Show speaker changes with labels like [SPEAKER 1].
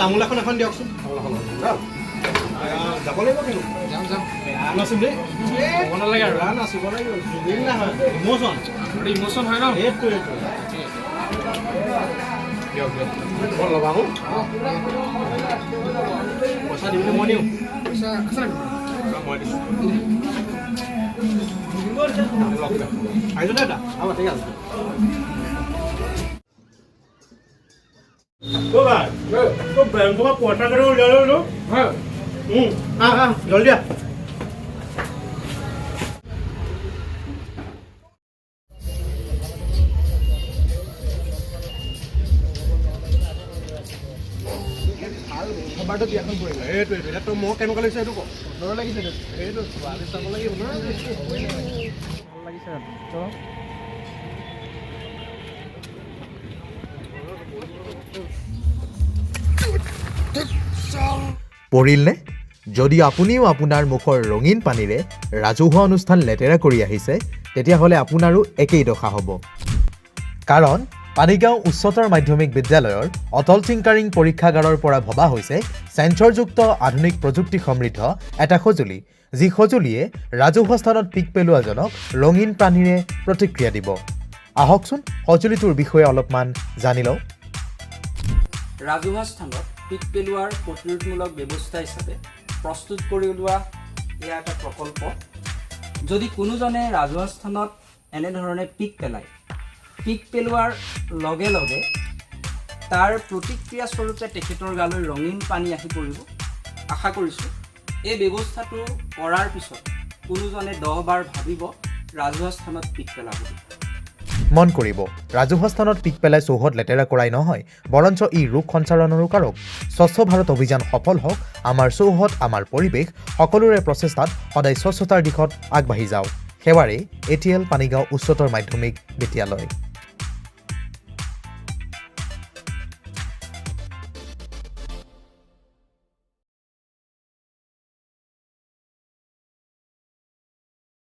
[SPEAKER 1] তামোল এখন দিয়কচোন যাব লাগিব কিন্তু যাম নাচিম দেই হ'ব নালাগে আৰু নাচিব লাগিব জুবিন নহয় ইমোচন হয় ন এইটো দিয়ক বৰ লগাওঁ পইচা দিবলৈ মই দিওঁ পইচা আছে মই দিছোঁ আহিছোঁ দাদা হ'ব ঠিক আছে बैंक में पहुंचा कर जल्दी तो मैं केनेकुवा लगे सुंदर लगे चाब लगे
[SPEAKER 2] পৰিলনে যদি আপুনিও আপোনাৰ মুখৰ ৰঙীন পানীৰে ৰাজহুৱা অনুষ্ঠান লেতেৰা কৰি আহিছে তেতিয়াহ'লে আপোনাৰো একেই দশা হ'ব কাৰণ পানিগাঁও উচ্চতৰ মাধ্যমিক বিদ্যালয়ৰ অটল টিংকাৰিং পৰীক্ষাগাৰৰ পৰা ভবা হৈছে সেন্সৰযুক্ত আধুনিক প্ৰযুক্তি সমৃদ্ধ এটা সঁজুলি যি সঁজুলিয়ে ৰাজহুৱা স্থানত পিক পেলোৱাজনক ৰঙীন পানীৰে প্ৰতিক্ৰিয়া দিব আহকচোন সঁজুলিটোৰ বিষয়ে অলপমান জানি লওঁ
[SPEAKER 3] ৰাজহুৱা স্থানত পিক পেলোৱাৰ প্ৰতিৰোধমূলক ব্যৱস্থা হিচাপে প্ৰস্তুত কৰি উলিওৱা এয়া এটা প্ৰকল্প যদি কোনোজনে ৰাজহুৱা স্থানত এনেধৰণে পিক পেলায় পিক পেলোৱাৰ লগে লগে তাৰ প্ৰতিক্ৰিয়া স্বৰূপে তেখেতৰ গালৈ ৰঙীন পানী আহি পৰিব আশা কৰিছোঁ এই ব্যৱস্থাটো কৰাৰ পিছত কোনোজনে 10 বাৰ ভাবিব ৰাজহুৱা স্থানত পিক পেলাবলৈ
[SPEAKER 2] মন কৰিব ৰাজহুৱা স্থানত পিক পেলাই চৌহদ লেতেৰা কৰাই নহয় বৰঞ্চ ই ৰোগ সঞ্চাৰণৰো কাৰক স্বচ্ছ ভাৰত অভিযান সফল হওক আমাৰ চৌহদ আমাৰ পৰিৱেশ সকলোৰে প্ৰচেষ্টাত সদায় স্বচ্ছতাৰ দিশত আগবাঢ়ি যাওক সেৱাৰে এটিএল পানিগাঁও উচ্চতৰ মাধ্যমিক বিদ্যালয়